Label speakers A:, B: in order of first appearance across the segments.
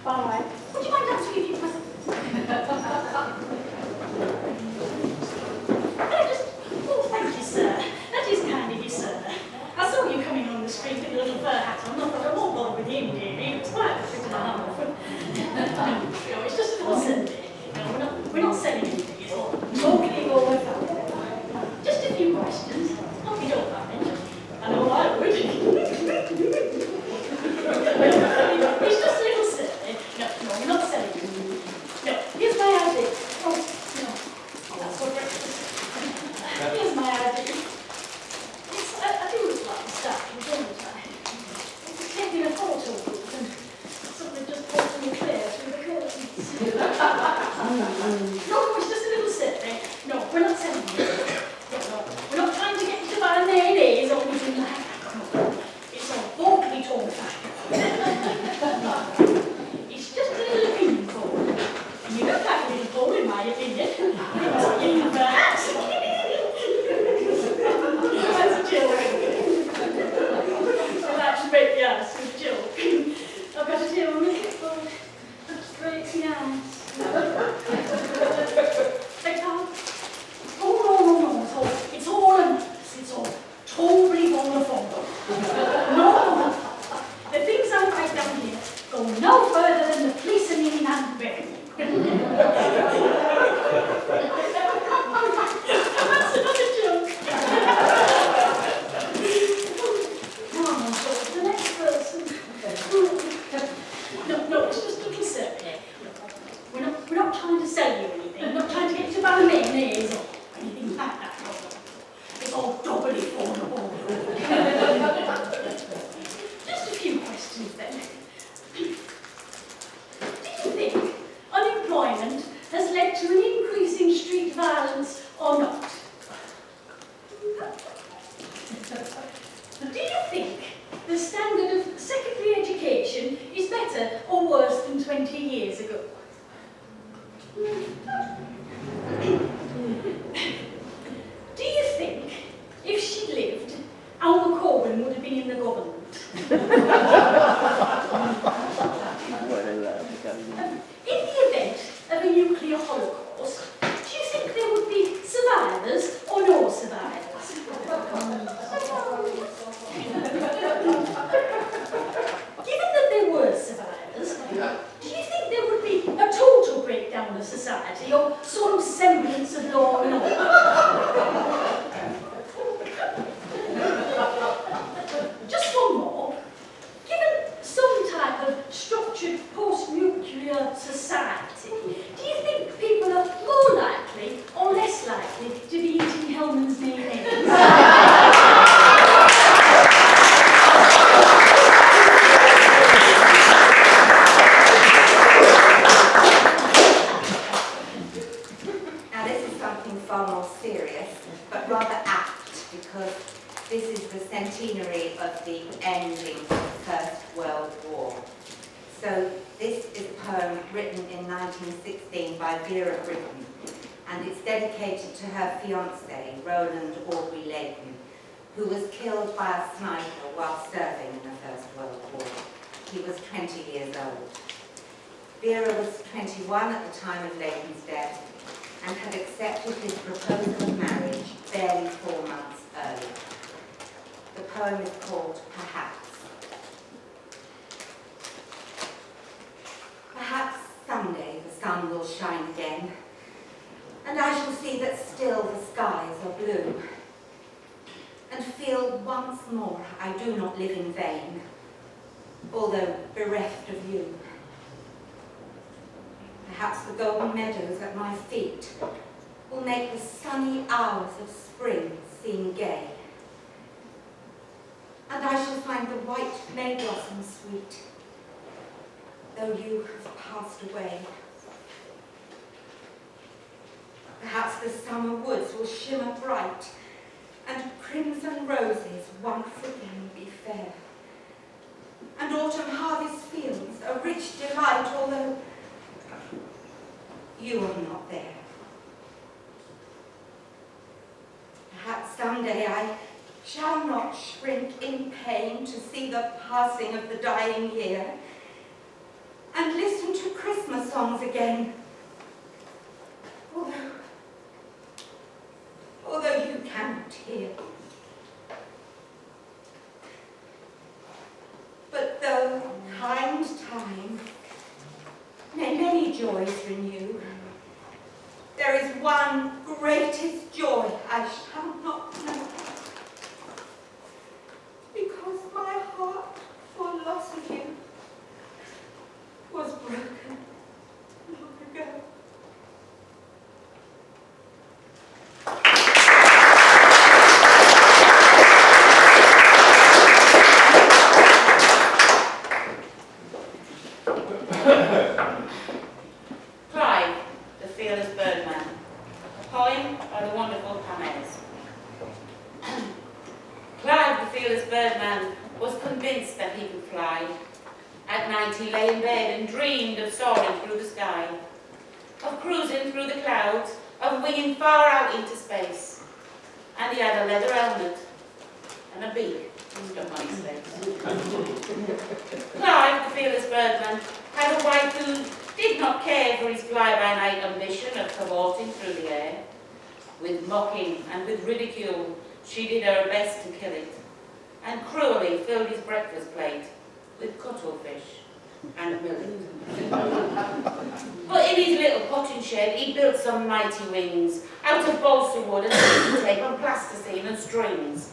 A: Bye. Would you mind asking if you must... Oh, thank you, sir. That is kind of you, sir. I saw you coming on the street with a little fur hat on. I thought I won't bother with him, dearie. It's quite a fit and a half. No, it's just a little Sunday. No, we're not selling anything at all. Talking all the time. Just a few questions. Hope you don't mind. I know I would. It's just a little silly. No, we're not selling anything. No, here's my ID. Oh, no. That's for breakfast. Here's my ID. I do look like a staff, don't I? It's taking a photo booth and something just pulled me clear through the curtains. No, it's just a little silly. No, we're not selling anything. No, we're not trying to get you to buy mayonnaise or anything like that. No, it's all vocally torn back. It's just a little opinion poll. And you look like a little poll, in my opinion. You must be in for a hat. That's a joke. Well, that should make the eyes a joke. I've got to deal with it, but that's great, yes. Oh, no. It's all a mess. It's all totally wonderful. No. The things I write down here go no further than the policeman and Berry. That's another joke. Come on, so the next person. No, it's just a little silly. We're not trying to sell you anything. We're not trying to get you to buy mayonnaise or anything like that. It's all doubly vulnerable. Just a few questions then. Do you think unemployment has led to an increase in street violence or not? Do you think the standard of secondary education is better or worse than 20 years ago? Do you think if she'd lived, Alma Corbyn would have been in the government? In the event of a nuclear holocaust, do you think there would be survivors or no survivors? Given that there were survivors, do you think there would be a total breakdown of society or some semblance of law and order? Just one more. Given some type of structured post-nuclear society, do you think people are more likely or less likely to be eating Hellman's mayonnaise?
B: Now this is something far more serious, but rather apt, because this is the centenary of the ending of the First World War. So this is a poem written in 1916 by Vera Brittain, and it's dedicated to her fiancé, Roland Aubrey Leighton, who was killed by a sniper while serving in the First World War. He was 20 years old. Vera was 21 at the time of Leighton's death and had accepted his proposal of marriage barely 4 months early. The poem is called Perhaps. Perhaps someday the sun will shine again, and I shall see that still the skies are blue, and feel once more I do not live in vain, although bereft of you. Perhaps the golden meadows at my feet will make the sunny hours of spring seem gay, and I shall find the white may blossom sweet, though you have passed away. Perhaps the summer woods will shimmer bright, and crimson roses once again be fair. And autumn harvest fields a rich delight, although you are not there. Perhaps someday I shall not shrink in pain to see the passing of the dying year, and listen to Christmas songs again. Although you cannot hear. But though kind time may many joys renew, there is one greatest joy I shall not know, because my heart for loss of you was broken long ago.
C: Clive, the Fearless Birdman, a poem by the wonderful Pamez. Clive, the Fearless Birdman, was convinced that he could fly. At night he lay in bed and dreamed of soaring through the sky, of cruising through the clouds, of winging far out into space. And he had a leather helmet and a beak stuck on his face. Clive, the Fearless Birdman, had a wife who did not care for his fly-by-night ambition of cavorting through the air. With mocking and with ridicule, she did her best to kill it, and cruelly filled his breakfast plate with cuttlefish and millet. But in his little potting shed, he built some mighty wings out of balsa wood and sticky tape and plasticine and strings.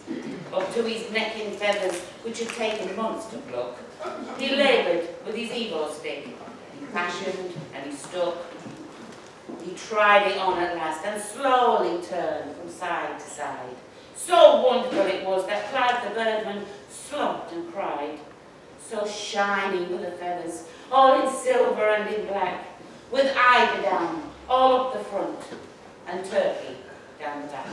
C: Up to his neck in feathers, which had taken months to pluck, he laboured with his Evo stick. He fashioned and he stuck. He tried it on at last and slowly turned from side to side. So wonderful it was that Clive the Birdman slumped and cried. So shiny were the feathers, all in silver and in black, with eider down all up the front and turkey down the back.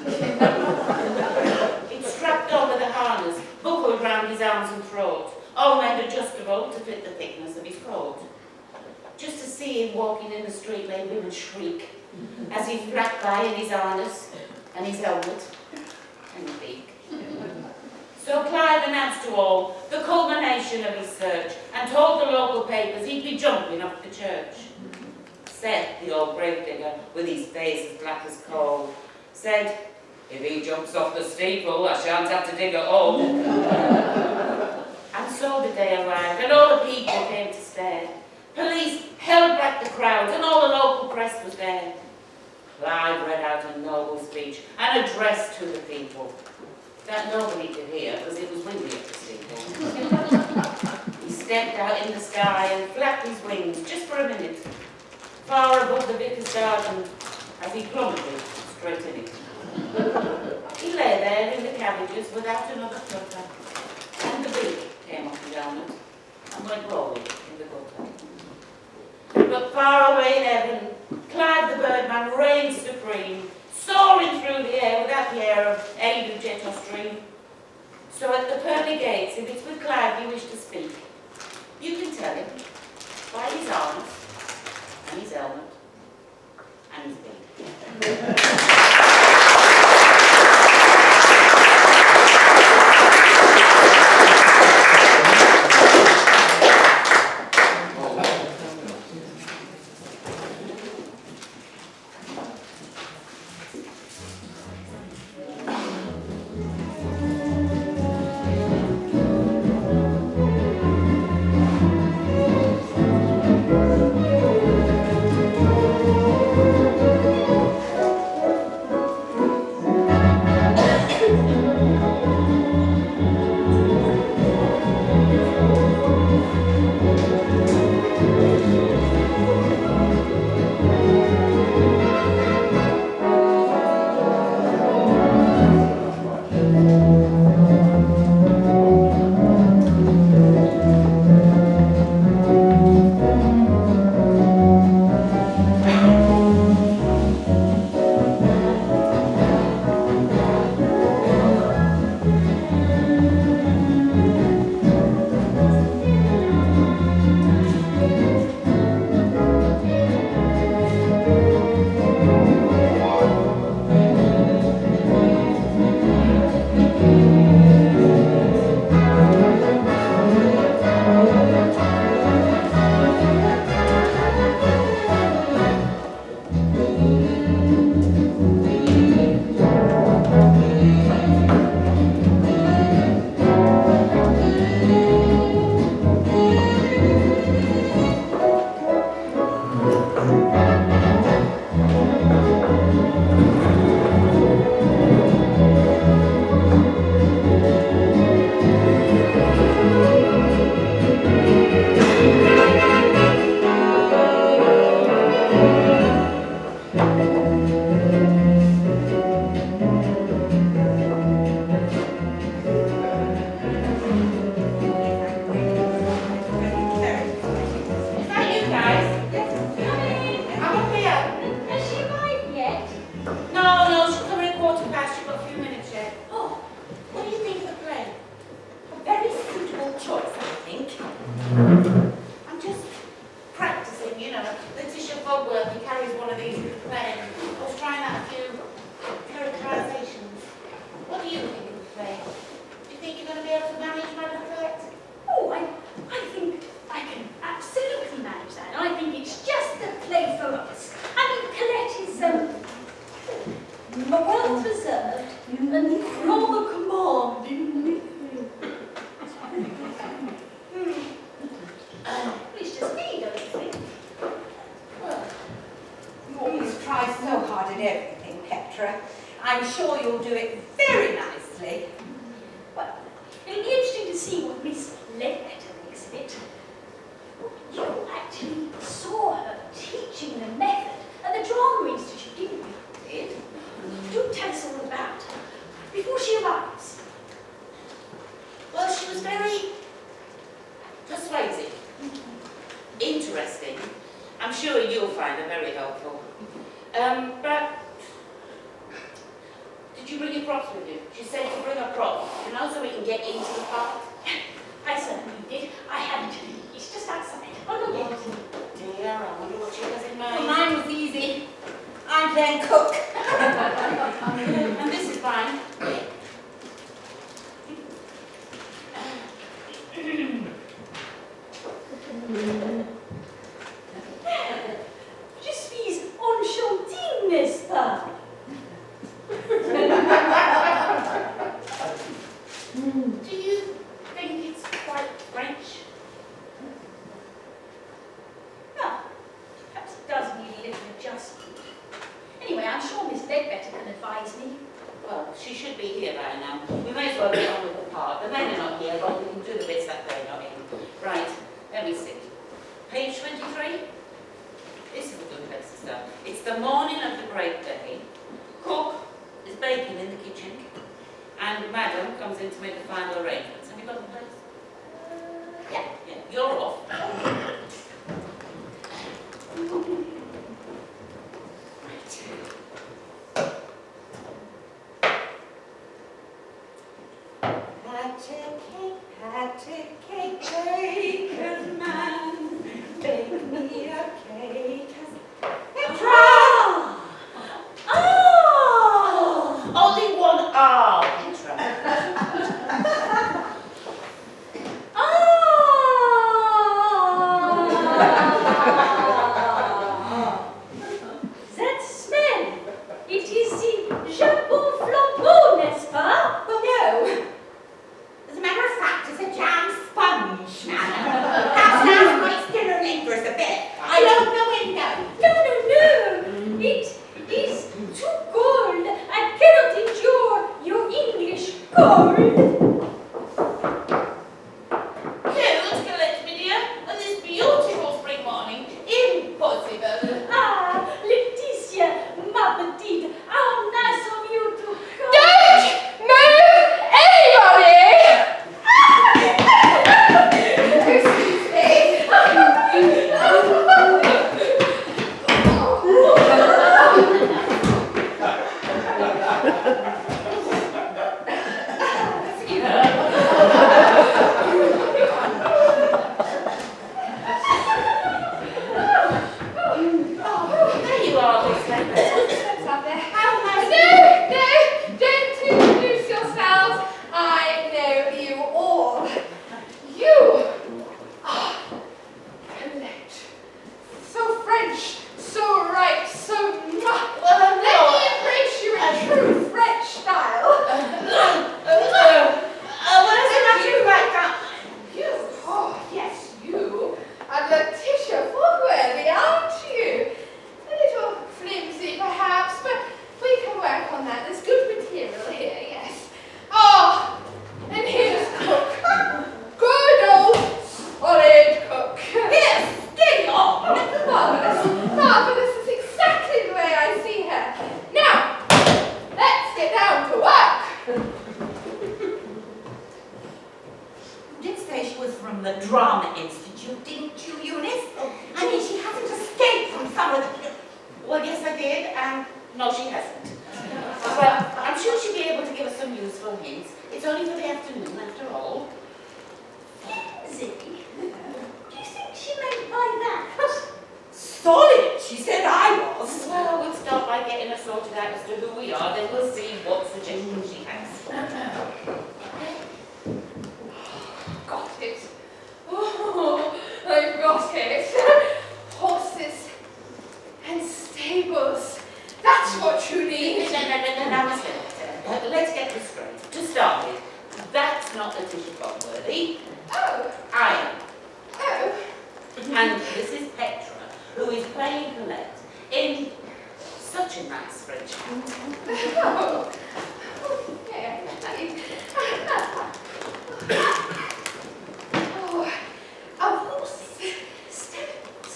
C: It strapped over the harness, buckled round his arms and throat, all made adjustable to fit the thickness of his coat. Just to see him walking in the street made women shriek as he flapped by in his harness and his helmet and his beak. So Clive announced to all the culmination of his search and told the local papers he'd be jumping off the church. Said the old gravedigger, with his face as black as coal, said, "If he jumps off the steeple, I shan't have to dig a hole." And so the day arrived, and all the people came to stare. Police held back the crowds, and all the local press was there. Clive read out a noble speech, an address to the people, that nobody could hear because it was windy at the steeple. He stepped out in the sky and flapped his wings just for a minute, far above the vicar's garden, as he plummeted straight in it. He lay there in the cabbages without another flutter, and the beak came off his helmet and went rolling in the gutter. But far away in heaven, Clive the Birdman reigned supreme, soaring through the air without the air of aid of jet or stream. So at the pearly gates, if it's with Clive you wish to speak, you can tell him by his arms and his helmet and his beak. Cogworth, he carries one of these in the play. I was trying out a few characterizations. What do you think of the play? Do you think you're going to be able to manage Madame Colette?
A: Oh, I think I can absolutely manage that. I think it's just the play for us. I mean, Colette is, well preserved and rather commanding. It's just me, don't you think?
B: Well, you always try so hard at everything, Petra. I'm sure you'll do it very nicely.
A: Well, it'll be interesting to see what Miss Ledbetter thinks of it. You actually saw her teaching the method at the Drama Institute, didn't you?
C: Did?
A: Do tell us all about her before she arrives.
C: Well, she was very persuasive, interesting. I'm sure you'll find her very helpful. But did you bring your props with you? She said to bring a prop, you know, so we can get into the part.
A: I certainly did. I haven't. It's just outside. Oh, no, yes.
C: Dear, I wonder what she has in mind.
B: Well, mine was easy. I'm playing cook.
C: And this is mine.
A: Je suis enchantée, n'est-ce pas?
C: Do you think it's quite French?
A: Well, perhaps it does need a little adjustment. Anyway, I'm sure Miss Ledbetter can advise me.
C: Well, she should be here by now. We may as well get on with the part. The men are not here, but we can do the bits that they're not in. Right, let me see. Page 23. This is a good place to start. It's the morning of the great day. Cook is baking in the kitchen. And Madam comes in to make the final arrangements. Have you got the place?
A: Yeah.
C: Yeah, you're off.
B: Baker's man, bake me a cake.
A: Ah! Ah!
C: Only one R, Petra.
A: That smell! It is the jambon flambeau, n'est-ce pas?
B: Well, no. As a matter of fact, it's a jam sponge, madam. Perhaps that's my dinner lingers a bit. I don't know window.
A: No. It is too cold. I cannot endure your English cold.
C: Cold, Colette, my dear, on this beautiful spring morning. Impossible.
A: Ah, Laetitia, ma petite, how nice of you to come.
D: Don't move anybody! Excuse me.
C: There you are, Miss Ledbetter.
D: Up there. No, don't introduce yourselves. I know you all. You are Colette. So French, so right, so
C: Well,
D: let me embrace you in true French style.
C: What is it that you like that?
D: You, oh yes, you are Letitia Fogworthy, aren't you? A little flimsy perhaps, but we can work on that. There's good material here, yes. Oh, and here's Cook. Good old solid Cook.
B: Yes, steady on.
D: Marvellous, marvellous is exactly the way I see her. Now, let's get down to work.
B: You did say she was from the Drama Institute, didn't you, Eunice? I mean, she hasn't escaped from some of the...
C: Well, yes, I did, and no, she hasn't. But I'm sure she'll be able to give us some useful hints. It's only for the afternoon, after all.
A: Ziggy, do you think she meant by that?
B: Solid, she said.
C: sorted out as to who we are, then we'll see what suggestions she has.
D: Got it. Oh, I've got it. Horses and stables. That's what you need.
C: No, Miss Littleton. Let's get this straight. To start with, that's not Letitia Fogworthy.
D: Oh,
C: I am.
D: oh.
C: And this is Petra, who is playing Colette in such a nice French accent.
D: Oh. Yeah. Oh, of course.
A: Stables.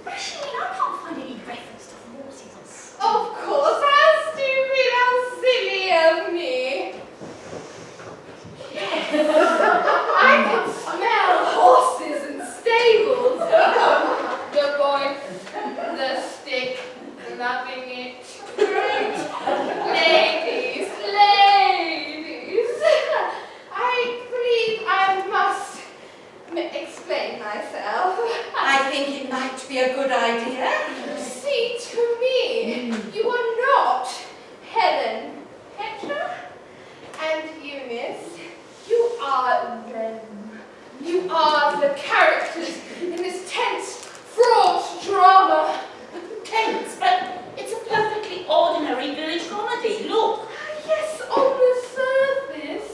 A: Actually, I can't find any reference to horses on stables.
D: Of course. How stupid, how silly of me. Yes. I can smell horses and stables. The boy, the stick, loving it. Great. Ladies, ladies. I believe I must explain myself.
B: I think it might be a good idea.
D: See, to me, you are not Helen, Petra, and Eunice. You are them. You are the characters in this tense, fraught drama.
C: Tense, but it's a perfectly ordinary village comedy. Look.
D: Yes, on the surface,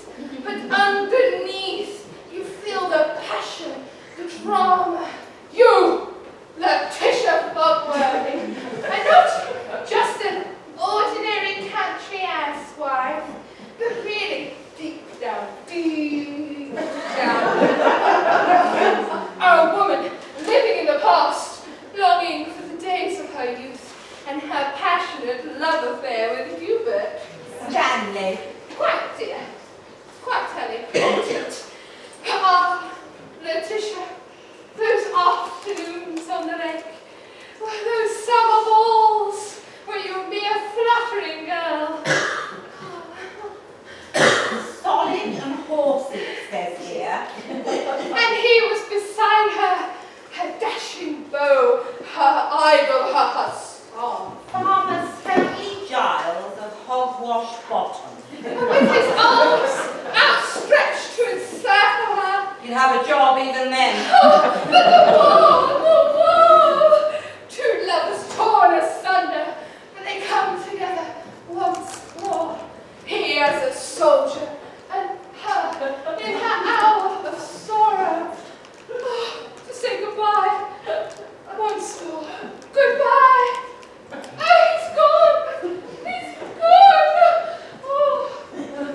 D: but underneath, you feel the passion, the drama. You, Letitia Fogworthy, and not just an ordinary country asswife, but really deep down, are a woman living in the past, longing for the days of her youth and her passionate love affair with Hubert.
B: Stanley.
D: Quite, dear. Quite unimportant. Ah, Letitia, those afternoons on the lake, those summer balls where you were mere fluttering girl.
B: Solid and horsey, it says here.
D: And he was beside her, her dashing beau, her idol, her song.
B: Farmer Stanley Giles of Hogwash Bottom.
D: With his arms outstretched to encircle her.
B: You'd have a job even then.
D: Oh, but the war! Two lovers torn asunder, but they come together once more. He as a soldier, and her in her hour of sorrow. Oh, to say goodbye once more. Goodbye! Oh, he's gone! He's gone! Oh,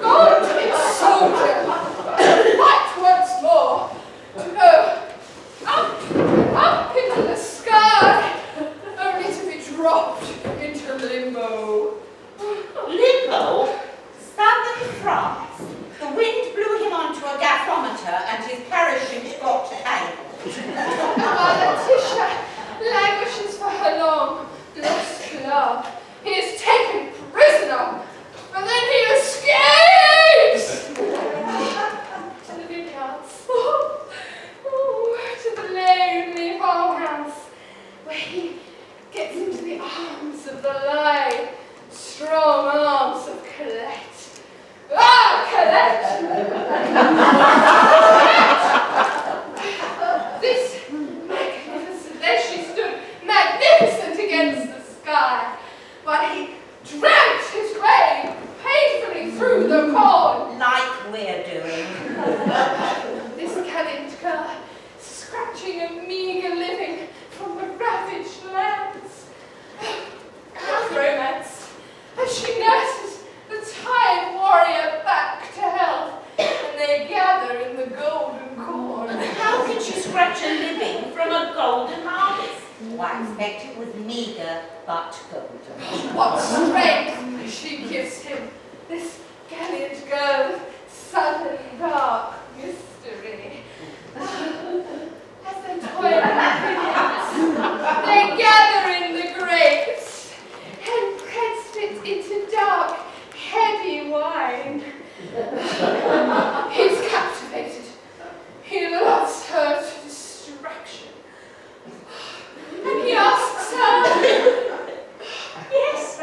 D: gone to be a soldier, to fight once more, to go up into the sky, only to be dropped into limbo.
C: Limbo?
B: Southern France. The wind blew him onto a gasometer and his parachute got tangled.
D: Letitia languishes for her long lost love. He is taken prisoner, and then he escapes to the vineyards, to the lonely farmhouse, where he gets into the arms of the light, strong arms of Colette. Ah, Colette! This magnificent, there she stood, magnificent against the sky, while he dragged his way painfully through the corn.
B: Like we're doing.
D: This gallant girl, scratching a meagre living from the ravaged lands. Of romance, as she nurses the tired warrior back to health, and they gather in the golden corn.
C: How can she scratch a living from a golden harvest?
B: Oh, I expect it was meagre but golden.
D: What strength she gives him, this gallant girl of sudden dark mystery. As they toil in the vineyards, they gather in the grapes and press it into dark, heady wine. He's captivated. He loves her to distraction. And he asks her,
A: Yes,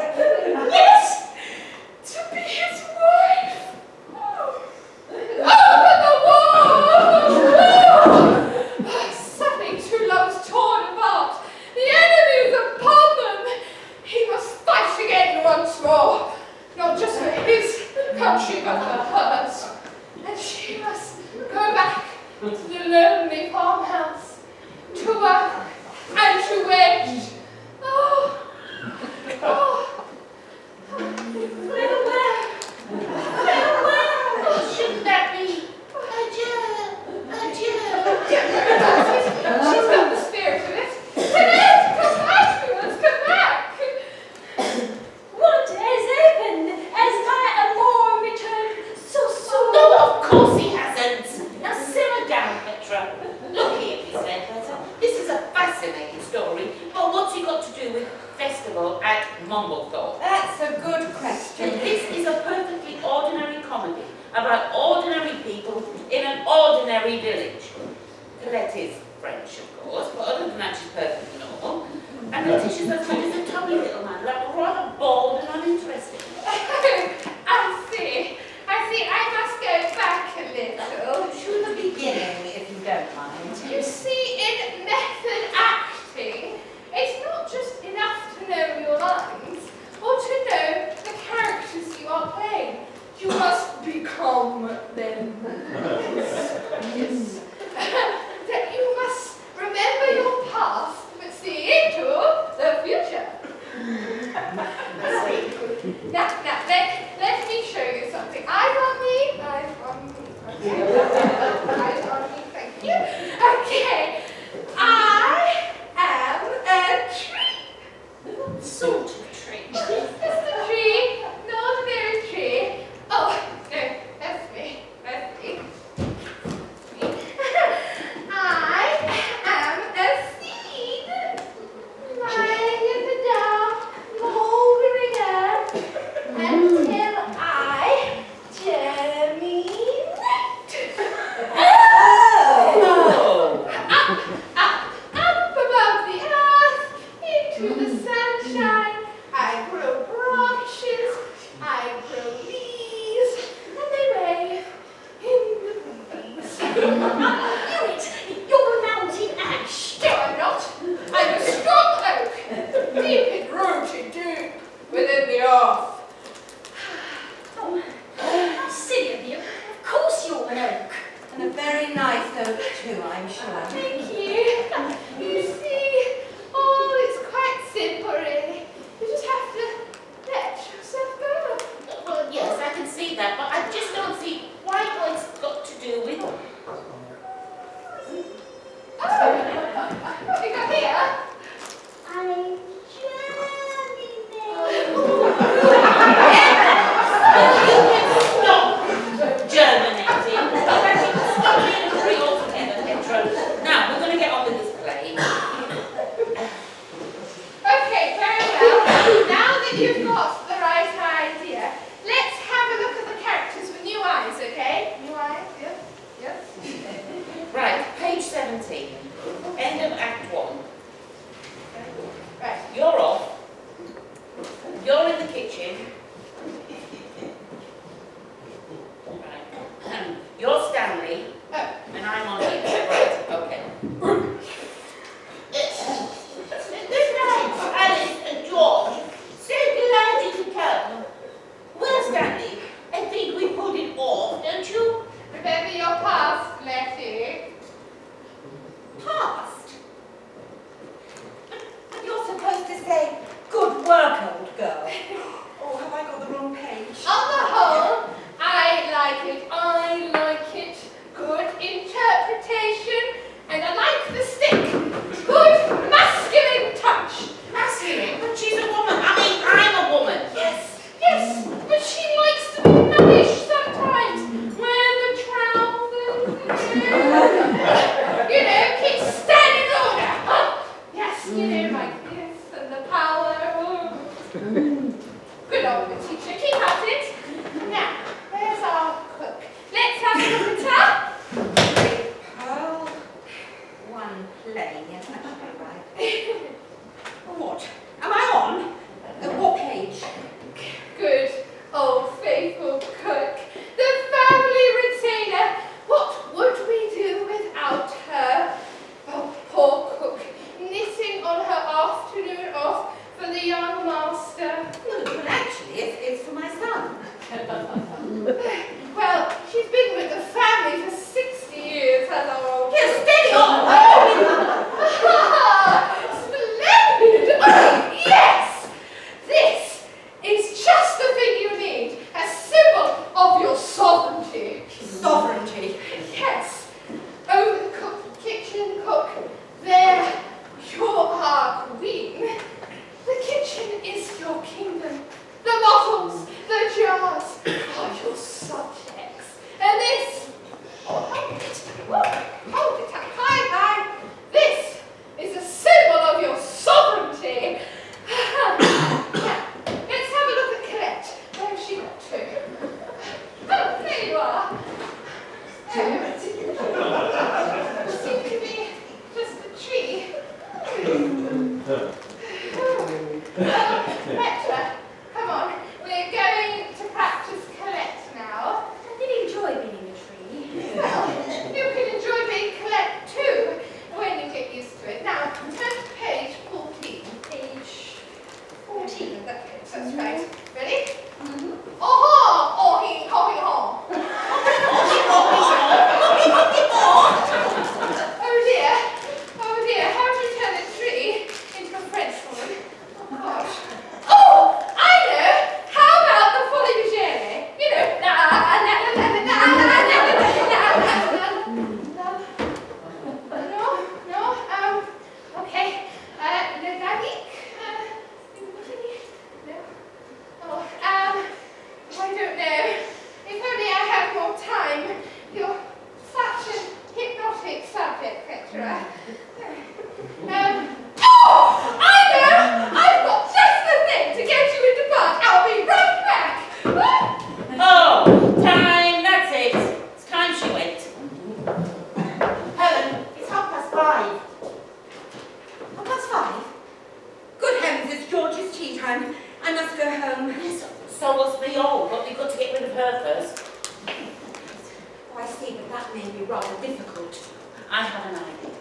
C: Mumble thought.
B: That's a good question.
C: This is a perfectly ordinary comedy about ordinary people in an ordinary village. Colette's French, of course, but other than that, she's perfectly normal. And Letitia's husband is a tubby little man, like rather bald and uninteresting.
D: I see. I must go back a little.
B: To the beginning, if you don't mind.
D: You see, in method acting, it's not just enough to know your lines or to know the characters you are playing. You must become them. Yes. That you must remember your past, but see into the future. Now, let me show you something. Eyes on me. Okay. Eyes on me, thank you. Okay. I am a tree.
C: What sort of tree?
D: Just a tree, an ordinary tree. Oh, no, that's me. I am a seed, lying in the dark, moldering earth, until I germinate. Up above the earth, into the sunshine, I grow branches, I grow leaves, and they wave in the breeze.
A: You're a mountain ash.
D: No, I'm not. I'm a strong oak, deep rooted deep within the earth.
A: Oh, how silly of you. Of course you're an oak.
B: And a very nice oak too, I'm sure.
D: Thank you. You see, it's quite simple really. You just have to let yourself go.
C: Well, yes, I can see that, but I just don't see why it's got to do with...
D: Oh, what have you got here?
A: I'm
C: Stop germinating. Stop being a tree altogether, Petro. Now, we're going to get on with this play.
D: Okay, very well. Now that you've got the right idea, let's have a look at the characters with new eyes, okay? New eyes, yes, yes.
C: Right, page 17. End of Act 1.
D: Right.
C: You're off. You're in the kitchen. Right. You're Stanley.
D: Oh.
C: And I'm on here. Right, okay. Good night, Alice and George. So glad you could come. Well, Stanley, I think we put it off, don't you?
D: Remember your past, Letty.
B: Past? But you're supposed to say, good work, old girl. Or have I got the wrong page?
D: On the whole, I like it. Good interpretation, and I like the stick. Good masculine touch.
C: Masculine? But she's a woman. I mean, I'm a woman.
D: Yes, but she likes to be mannish sometimes. Wear the trousers. Keep standing order. Yes, like this, and the power. Good old teacher, keep at it. Now, there's our cook. Let's have a look at her.
B: Pearl, one plain, yes, that's right. What? Am I on? What page?
D: Good old faithful cook. The family retainer. What would we do without her? Oh, poor cook. Knitting on her afternoon off for the young master.
B: Well, actually, it's for my son.
D: Well, she's been with the family for 60 years, has our old
B: Here,
D: cook.
B: steady on!
D: Splendid! Oh, yes! This is just the thing you need. A symbol of your sovereignty.
B: Sovereignty.
D: Yes. Over the kitchen cook. There, you're our queen. The kitchen Petra, come on. We're going to practice collect now.
A: I did enjoy being a tree.
D: Well, you can enjoy being collect too when you get used to it. Now, turn to page 14.
A: Page
D: 14. That's right. Ready?
A: Mm-hmm.
D: Oh-ha! Oh-hee, ho-hee-ho. Oh dear, how do you turn a tree into a French woman? Oh gosh. Oh, I know! How about the folie bergère? You know, no, okay. Le Gallic? No. Oh, I don't know. If only I had more time. You're such a hypnotic subject, Petra. Oh! I know! I've got just the thing to get you into bed. I'll be right back.
C: Oh, time, that's it. It's time she went.
B: Helen, it's 5:30. 5:30? Good heavens, it's George's tea time. I must go home.
C: Yes, so must we all, but we've got to get rid of her first.
B: Oh, I see, but that may be rather difficult.
C: I have an idea.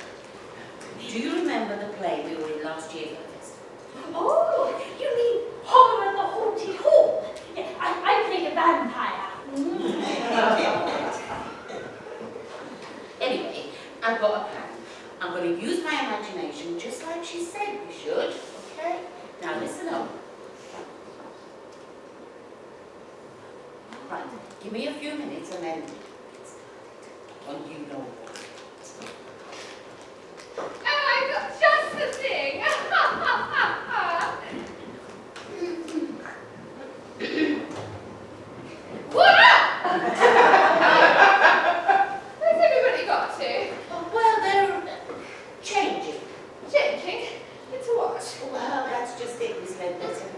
C: Do you remember the play we were in last year for the festival?
A: Oh, you mean Horror at the Haunted Hall? Yeah, I played a vampire.
C: Anyway, I've got a plan. I'm going to use my imagination just like she said we should. Okay? Now listen up. Right, give me a few minutes and then well, you know what.
D: Oh, I've got just the thing. What up? Where's everybody got to?
C: Well, they're changing.
D: Changing? Into what?
C: Well, that's just it, Miss Ledbetter.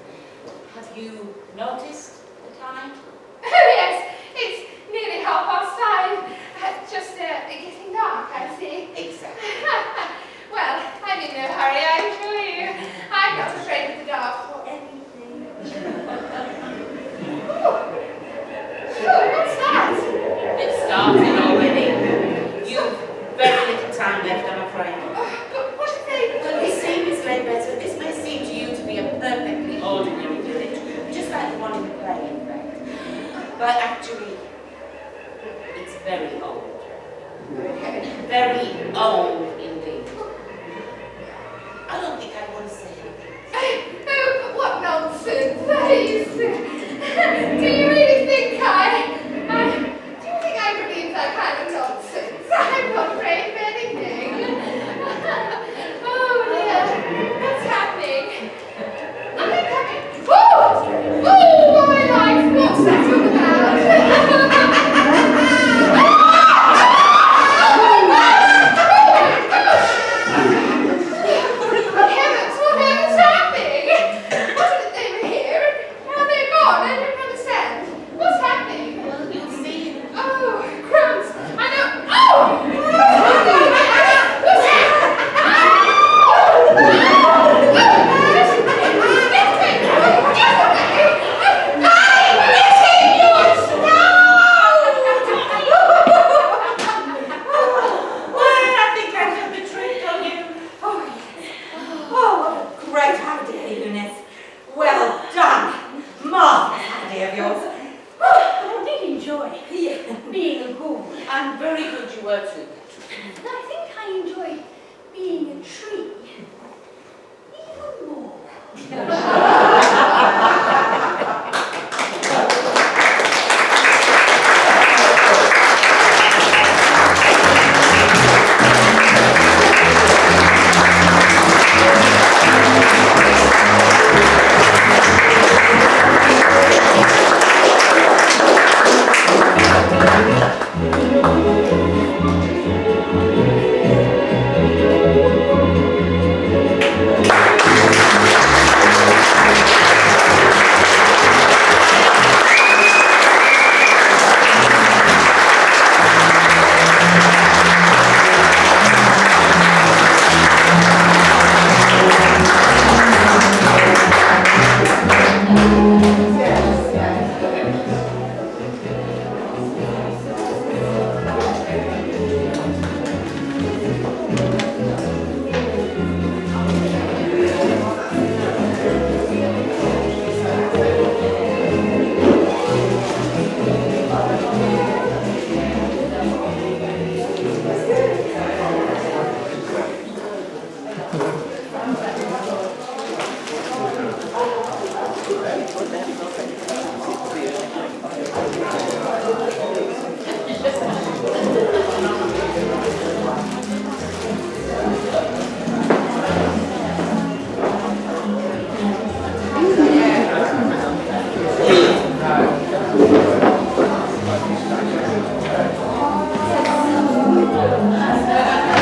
C: Have you noticed the time?
D: Oh yes, it's nearly 5:30. Just getting dark, I see.
C: Exactly.
D: Well, I'm in no hurry, I assure you. I'm not afraid of the dark or anything. Oh, what's that?
C: It started already. You've very little time left, I'm afraid.
D: But what are they
C: Well, you
D: doing?
C: see, Miss Ledbetter, this may seem to you to be a perfectly ordinary village, just like the one in the play, in fact. But actually, it's very old. Very old indeed. I don't think I want to say anything.
D: Oh, but what nonsense, please. Do you really think do you think I believe that kind of nonsense? I'm not afraid of anything. Oh dear, what's happening? Are they coming? Oh, my life, what's that all about? Heavens, whatever's happening? What is it they were here? Now they're gone. I don't understand. What's happening?
C: Well, you'll see.
D: Oh, crumbs. I know. Oh!
C: Well, I think I got the trick on you.
B: Oh, yes. Oh, what a great idea, Eunice. Well done. Marvellous idea of yours.
A: I did enjoy
B: Yeah.
A: being a ghoul.
C: And very good you were too.